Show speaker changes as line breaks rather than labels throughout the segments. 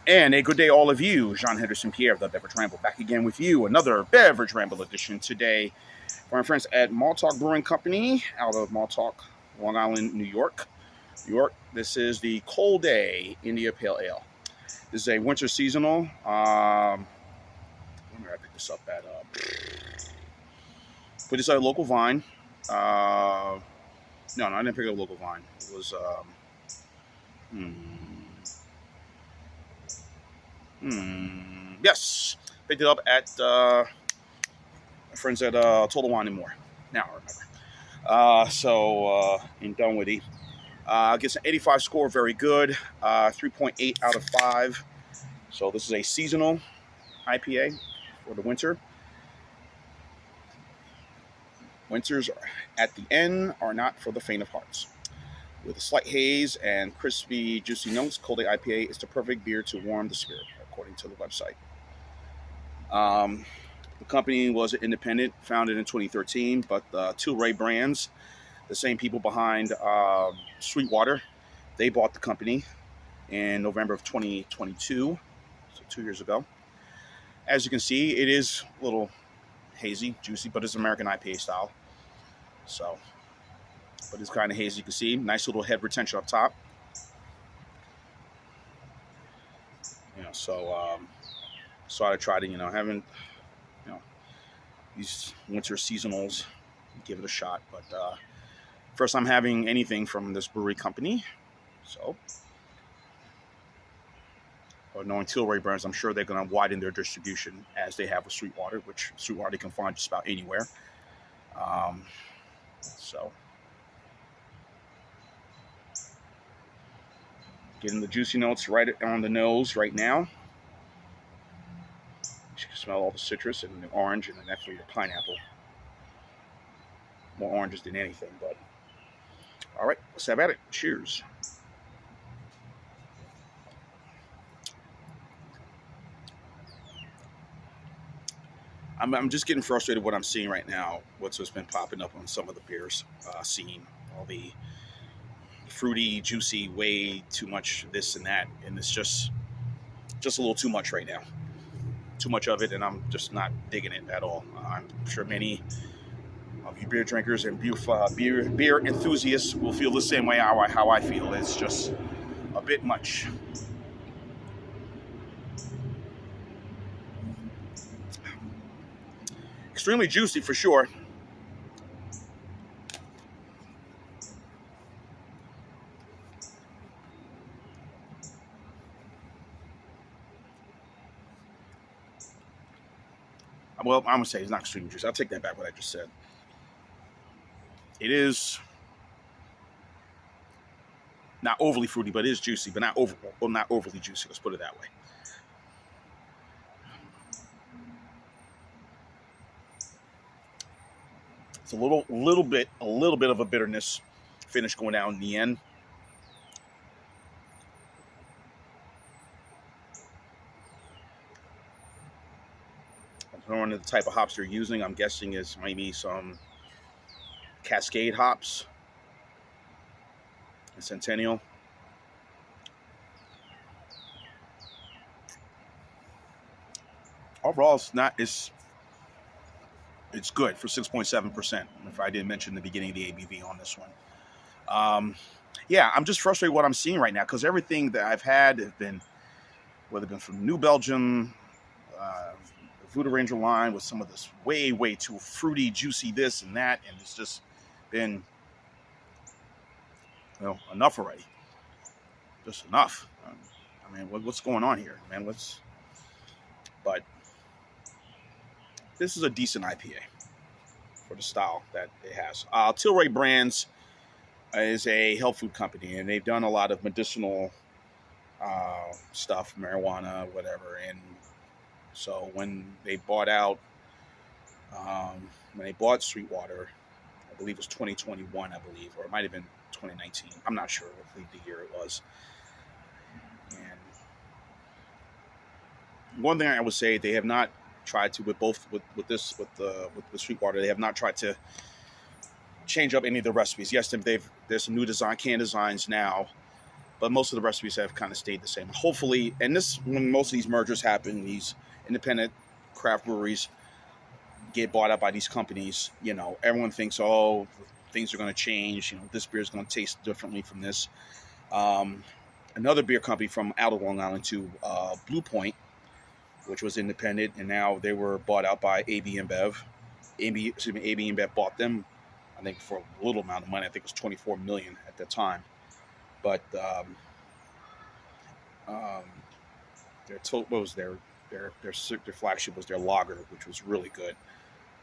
And a good day, all of you. Jean Henderson Pierre, the Beverage Ramble, back again with you. Another Beverage Ramble edition today from our friends at Montauk Brewing Company out of Montauk, Long Island, New York. This is the Cold Day India Pale Ale. This is a winter seasonal. Where did I pick this up at? But it's a local vine. No, I didn't pick up a local vine. It was. Yes, picked it up at my friends at Total Wine and More. Now I remember. In Dunwoody, gets an 85 score, very good. 3.8 out of 5. So this is a seasonal IPA for the winter. Winters at the end are not for the faint of hearts. With a slight haze and crispy, juicy notes, Cold Day IPA is the perfect beer to warm the spirit, according to the website. The company was independent, founded in 2013, but Tilray Brands, the same people behind Sweetwater, they bought the company in November of 2022, so 2 years ago. As you can see, it is a little hazy, juicy, but it's American IPA style. So, but it's kind of hazy, you can see. Nice little head retention up top. So I tried it, haven't, these winter seasonals, give it a shot. But first time having anything from this brewery company. So, but knowing Tilray Brands, I'm sure they're going to widen their distribution as they have with Sweetwater, which Sweetwater you can find just about anywhere. So, getting the juicy notes right on the nose right now. You can smell all the citrus and the orange and then definitely the pineapple. More oranges than anything, but all right, let's have at it. Cheers. I'm just getting frustrated with what I'm seeing right now. What's been popping up on some of the beers scene, all the fruity, juicy, way too much this and that, and it's just a little too much right now. Too much of it, and I'm just not digging it at all. I'm sure many of you beer drinkers and beer enthusiasts will feel the same way how I feel. It's just a bit much. Extremely juicy for sure. Well, I'm going to say it's not extremely juicy. I'll take that back, what I just said. It is not overly fruity, but it is juicy, but not overly juicy. Let's put it that way. It's a little bit of a bitterness finish going down in the end. I don't know the type of hops they're using. I'm guessing is maybe some Cascade hops and Centennial. Overall, it's good for 6.7%. If I didn't mention the beginning of the ABV on this one. Yeah, I'm just frustrated with what I'm seeing right now because everything that I've had have been, whether it's been from New Belgium, Voodoo Ranger line with some of this way too fruity, juicy this and that, and it's just been, enough already. Just enough. I mean, what's going on here, man? But this is a decent IPA for the style that it has. Tilray Brands is a health food company, and they've done a lot of medicinal stuff, marijuana, whatever, and so when they bought out, when they bought Sweetwater, I believe it was 2021, or it might have been 2019. I'm not sure what the year it was. And one thing I would say, they have not tried to, with Sweetwater, they have not tried to change up any of the recipes. Yes, there's some new can designs now, but most of the recipes have kind of stayed the same. Hopefully, and this when most of these mergers happen, these independent craft breweries get bought out by these companies. You know, everyone thinks, oh, things are going to change. You know, this beer is going to taste differently from this. Another beer company from out of Long Island too, Blue Point, which was independent, and now they were bought out by AB InBev. AB InBev bought them, I think, for a little amount of money. I think it was $24 million at the time. But their flagship was their lager, which was really good.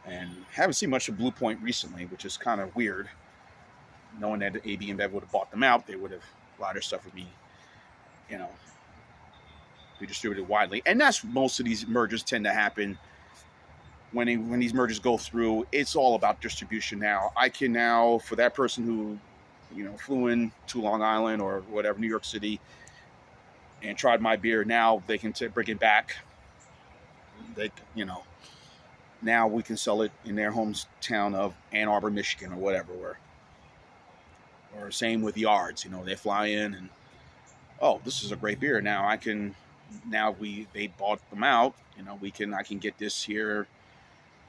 And haven't seen much of Blue Point recently, which is kind of weird. Knowing that AB InBev would have bought them out, they would have, a lot of their stuff would be, you know, be distributed widely. And that's most of these mergers tend to happen when these mergers go through. It's all about distribution now. I can now, for that person who, you know, flew in to Long Island or whatever, New York City, and tried my beer, now they can bring it back. They, you know, now we can sell it in their hometown of Ann Arbor, Michigan, or whatever. Or same with Yards. You know, they fly in and, oh, this is a great beer. Now I can, they bought them out. You know, I can get this here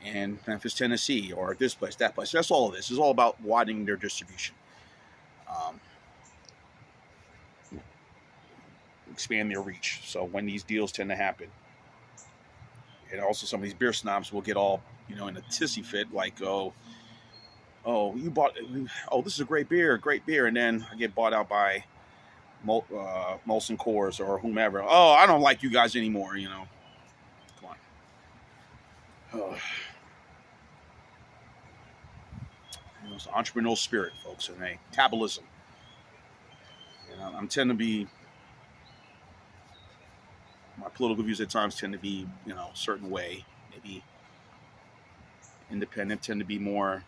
in Memphis, Tennessee, or this place, that place. That's all of this. It's all about widening their distribution. Expand their reach. So when these deals tend to happen, and also some of these beer snobs will get all, you know, in a tissy fit, like, oh, this is a great beer, and then I get bought out by Molson Coors or whomever. Oh, I don't like you guys anymore, you know. Come on. Oh. You know, it's entrepreneurial spirit, folks, and capitalism. You know, my political views at times tend to be, you know, a certain way. Maybe independent, tend to be more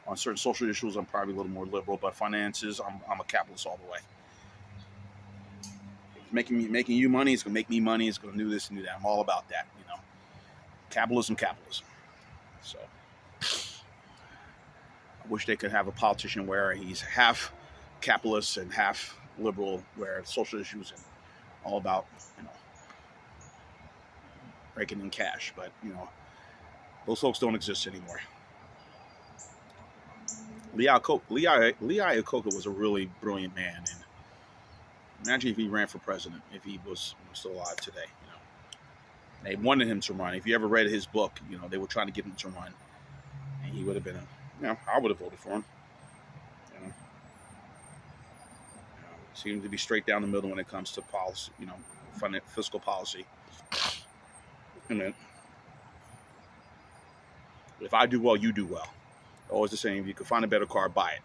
on certain social issues. I'm probably a little more liberal, but finances, I'm a capitalist all the way. Making you money, it's gonna make me money. It's gonna do this and do that. I'm all about that, you know. Capitalism. So I wish they could have a politician where he's half capitalist and half liberal, where social issues and all about, you know, raking in cash. But, you know, those folks don't exist anymore. Lee Iacocca was a really brilliant man, and imagine if he ran for president, if he was still alive today. You know, they wanted him to run. If you ever read his book, you know, they were trying to get him to run, and he would have been I would have voted for him. You know, seemed to be straight down the middle when it comes to policy, you know, fiscal policy. And then, if I do well, you do well. Always the same. If you can find a better car, buy it.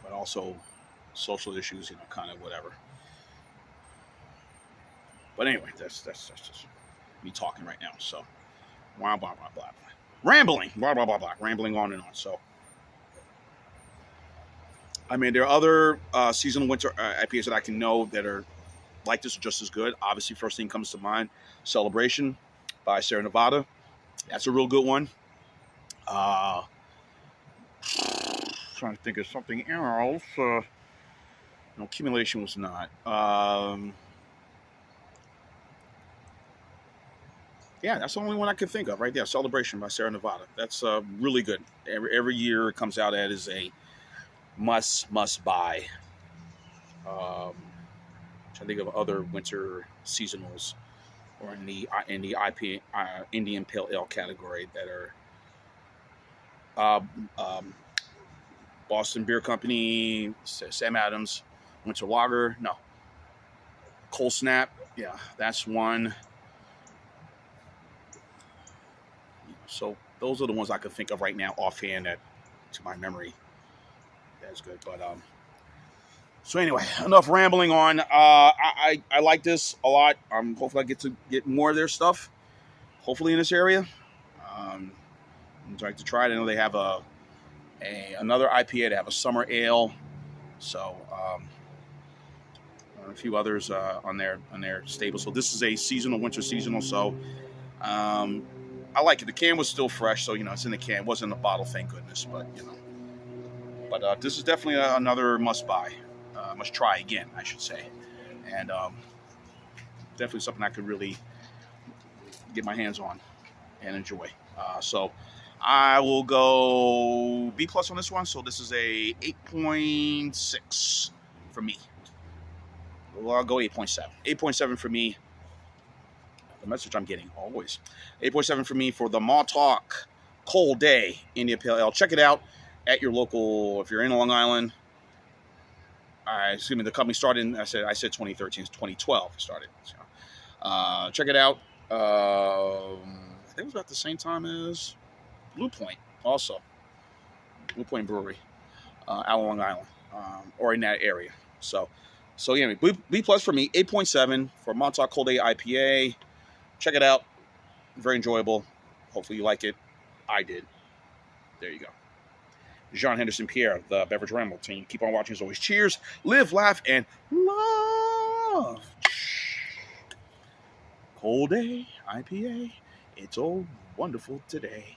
But also, social issues, you know, kind of whatever. But anyway, that's just me talking right now. So, blah, blah, blah, blah, blah. Rambling, blah, blah, blah, blah. Rambling on and on. So, I mean, there are other seasonal winter IPAs that I can know that are like this, or just as good. Obviously, first thing comes to mind, Celebration by Sierra Nevada. That's a real good one. Trying to think of something else. No, Accumulation was not. Yeah, that's the only one I can think of right there. Celebration by Sierra Nevada. That's really good. Every year it comes out as a must buy. I think of other winter seasonals, or in the IPA Indian Pale Ale category, that are Boston Beer Company, Sam Adams, Winter Lager, no, Cold Snap, yeah, that's one. So those are the ones I can think of right now offhand, that to my memory, that's good. But so anyway, enough rambling on. I like this a lot. Hopefully I get more of their stuff, hopefully in this area. I'd like to try it. I know they have another IPA. They have a summer ale. So a few others on their stable. So this is a winter seasonal. So I like it. The can was still fresh, so, you know, it's in the can. It wasn't in the bottle, thank goodness. But, you know, But this is definitely another must-buy, must-try again, I should say. And definitely something I could really get my hands on and enjoy. So I will go B+ on this one. So this is a 8.6 for me. Well, I'll go 8.7. 8.7 for me. The message I'm getting always. 8.7 for me for the Montauk Cold Day India Pale Ale. Check it out at your local, if you're in Long Island. Excuse me, the company started in, I said 2013, it's 2012 it started. So, check it out. I think it was about the same time as Blue Point, also. Blue Point Brewery, out on Long Island, or in that area. So yeah, B+ for me, 8.7 for Montauk Cold Day IPA. Check it out. Very enjoyable. Hopefully you like it. I did. There you go. Jean Henderson Pierre, the Beverage Ramble team. Keep on watching as always. Cheers, live, laugh, and love. Cold Day IPA. It's all wonderful today.